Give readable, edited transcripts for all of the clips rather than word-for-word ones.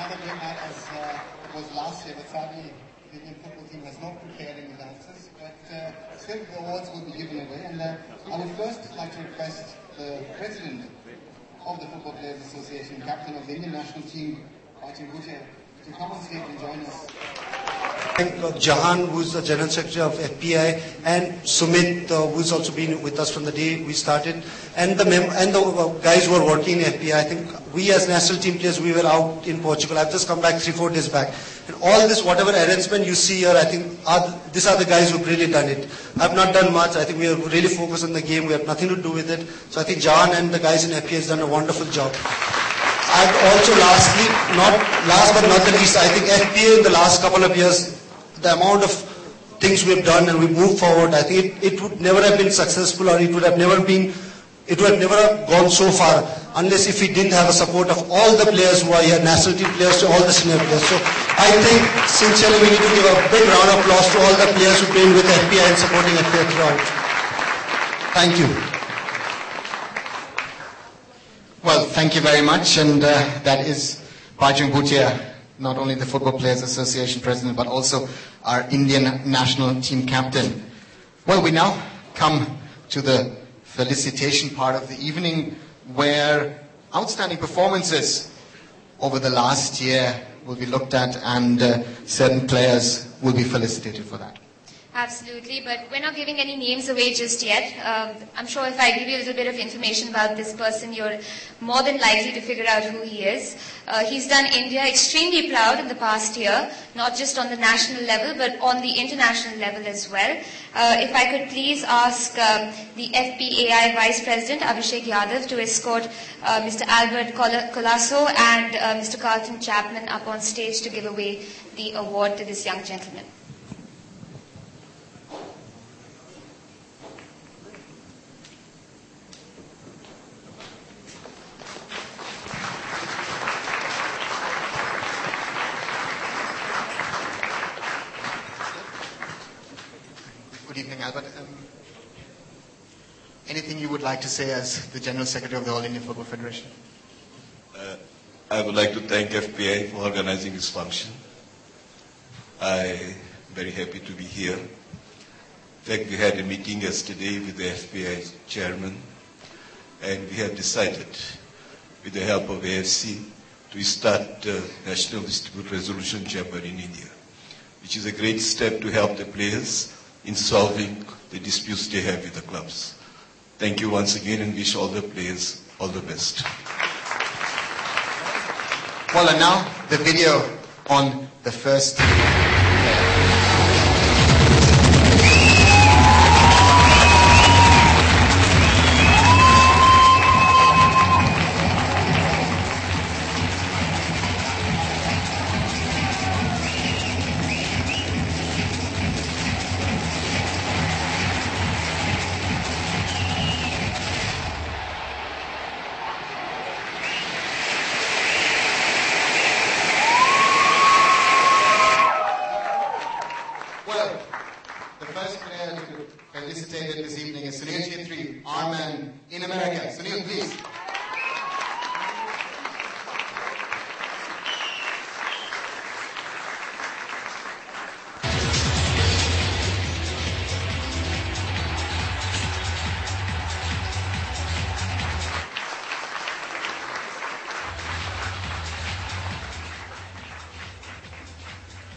another great night as was last year, but sadly the Indian football team has not prepared any dancers. But still, the awards will be given away. And I would first like to request the president of the Football Players Association, captain of the Indian national team, Bhajan Bhutia, to come on stage and join us. Thank Jahan, who's the General Secretary of FPI, and Sumit, who's also been with us from the day we started, and the guys who are working in FPI. I think we as national team players, we were out in Portugal. I've just come back 3-4 days back. And all this, whatever arrangement you see here, I think these are the guys who've really done it. I've not done much. I think we are really focused on the game. We have nothing to do with it. So I think Jahan and the guys in FPI has done a wonderful job. And also lastly, last but not the least, I think FPA in the last couple of years, the amount of things we've done and we move forward, I think it would never have been successful, or it would have never gone so far unless if we didn't have the support of all the players who are here, national team players to all the senior players. So I think sincerely we need to give a big round of applause to all the players who train with FPI and supporting FPI throughout. Thank you. Well, thank you very much, and that is Bhajan Bhutia, not only the Football Players Association president, but also our Indian national team captain. Well, we now come to the felicitation part of the evening, where outstanding performances over the last year will be looked at, and certain players will be felicitated for that. Absolutely, but we're not giving any names away just yet. I'm sure if I give you a little bit of information about this person, you're more than likely to figure out who he is. He's done India extremely proud in the past year, not just on the national level, but on the international level as well. If I could please ask the FPAI Vice President, Abhishek Yadav, to escort Mr. Albert Colasso and Mr. Carlton Chapman up on stage to give away the award to this young gentleman. Good evening, Albert. Anything you would like to say as the General Secretary of the All India Football Federation? I would like to thank FPI for organizing this function. I'm very happy to be here. In fact, we had a meeting yesterday with the FPI chairman, and we have decided, with the help of AFC, to start the National Dispute Resolution Chamber in India, which is a great step to help the players in solving the disputes they have with the clubs. Thank you once again, and wish all the players all the best. Well, and now the video on the first player. Felicitated this evening is Sunil Chhetri, our man in America. Sunil, please.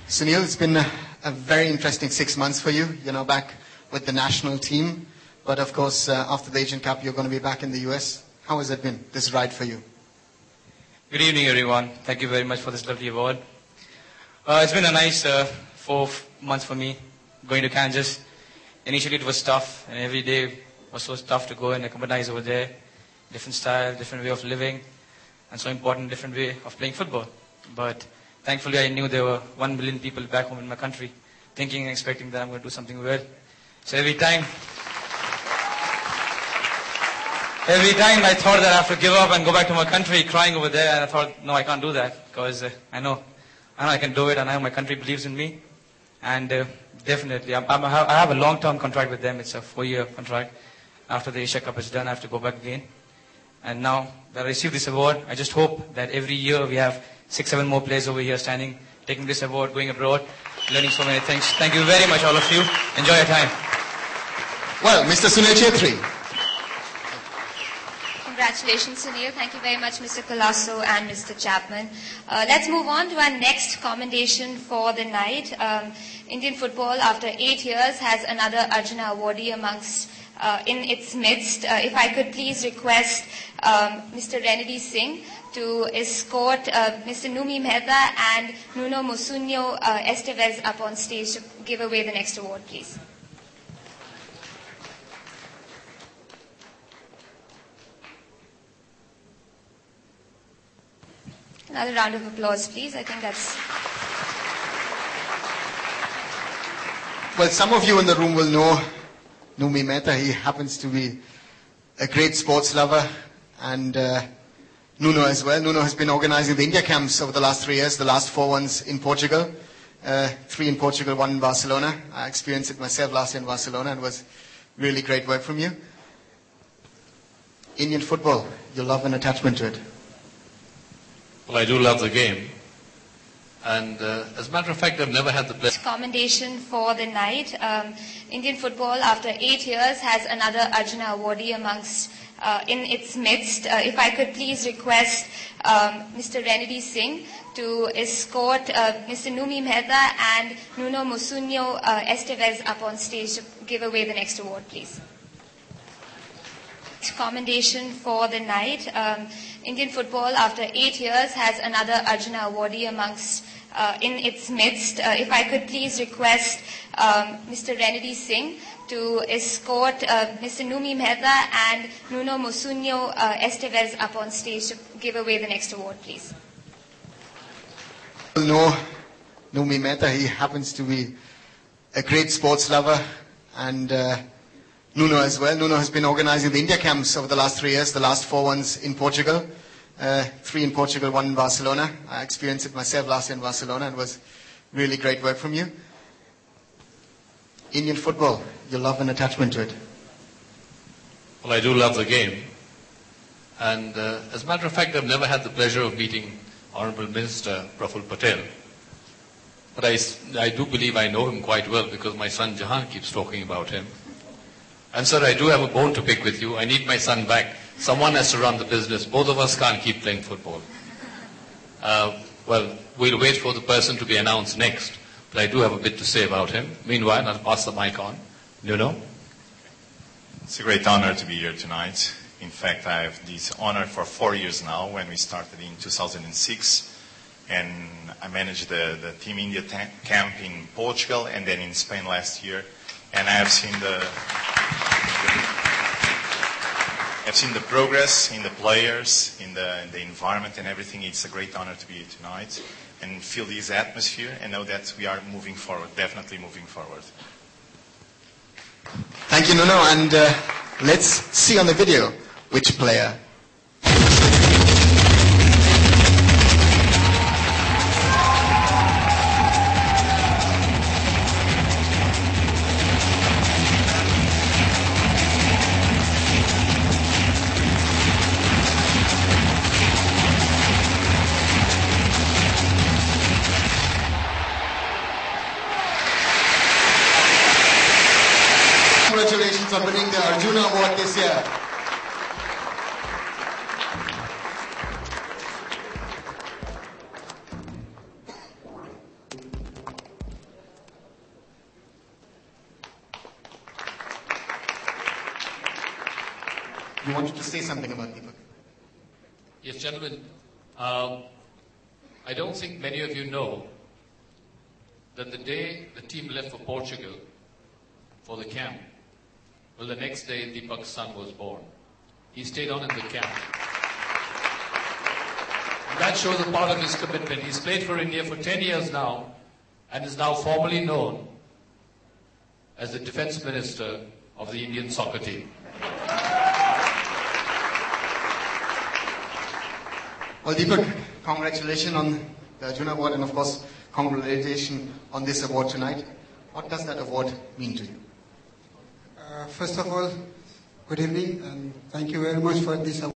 Sunil, it's been a very interesting 6 months for you. You're now back with the national team, but of course after the Asian Cup you're going to be back in the US. How has it been, this ride for you? Good evening everyone. Thank you very much for this lovely award. It's been a nice 4 months for me going to Kansas. Initially it was tough, and every day was so tough to go and acclimatize over there. Different style, different way of living, and so important different way of playing football. But thankfully I knew there were 1 million people back home in my country thinking and expecting that I'm going to do something well. So every time I thought that I have to give up and go back to my country, crying over there, and I thought, no, I can't do that, because I know I can do it, and I know my country believes in me. And definitely, I have a long-term contract with them. It's a 4-year contract. After the Asia Cup is done, I have to go back again. And now that I received this award, I just hope that every year we have 6, 7 more players over here standing, taking this award, going abroad, learning so many things. Thank you very much, all of you. Enjoy your time. Well, Mr. Sunil Chhetri. Congratulations, Sunil. Thank you very much, Mr. Colasso and Mr. Chapman. Let's move on to our next commendation for the night. Indian football, after 8 years, has another Arjuna awardee in its midst. If I could please request Mr. Renedy Singh to escort Mr. Numi Mehta and Nuno Musunho Estevez up on stage to give away the next award, please. Another round of applause, please. I think that's... Well, some of you in the room will know Numi Mehta. He happens to be a great sports lover, and Nuno as well. Nuno has been organizing the India camps over the last 3 years, the last 4 ones in Portugal. 3 in Portugal, 1 in Barcelona. I experienced it myself last year in Barcelona, and it was really great work from you. Indian football, you love an attachment to it. Well, I do love the game. And as a matter of fact, I've never had the pleasure. Commendation for the night. Indian football, after 8 years, has another Arjuna awardee in its midst. If I could please request Mr. Renedy Singh to escort Mr. Numi Mehta and Nuno Musunho Estevez up on stage to give away the next award, please. Commendation for the night. Indian football, after 8 years, has another Arjuna awardee in its midst. If I could please request Mr. Renedy Singh to escort Mr. Numi Mehta and Nuno Musunho Estevez up on stage to give away the next award, please. You know Numi Mehta. He happens to be a great sports lover, and Nuno as well. Nuno has been organizing the India camps over the last 3 years, the last 4 ones in Portugal. 3 in Portugal, 1 in Barcelona. I experienced it myself last year in Barcelona, and it was really great work from you. Indian football, you love an attachment to it. Well, I do love the game. And as a matter of fact, I've never had the pleasure of meeting Honorable Minister Praful Patel. But I do believe I know him quite well because my son Jahan keeps talking about him. And sir, I do have a bone to pick with you. I need my son back. Someone has to run the business. Both of us can't keep playing football. Well, we'll wait for the person to be announced next. But I do have a bit to say about him. Meanwhile, I'll pass the mic on. Nuno? It's a great honor to be here tonight. In fact, I have this honor for 4 years now, when we started in 2006. And I managed the Team India camp in Portugal and then in Spain last year. And I have seen the progress in the players, in the environment and everything. It's a great honor to be here tonight and feel this atmosphere and know that we are moving forward, definitely moving forward. Thank you, Nuno. And let's see on the video which player. Congratulations on winning the Arjuna Award this year. You wanted to say something about Deepak? Yes, gentlemen. I don't think many of you know that the day the team left for Portugal for the camp, well, the next day Deepak's son was born. He stayed on in the camp. And that shows a part of his commitment. He's played for India for 10 years now and is now formally known as the Defence Minister of the Indian soccer team. Well, Deepak, congratulations on the Arjuna Award and, of course, congratulations on this award tonight. What does that award mean to you? First of all, good evening and thank you very much for this award.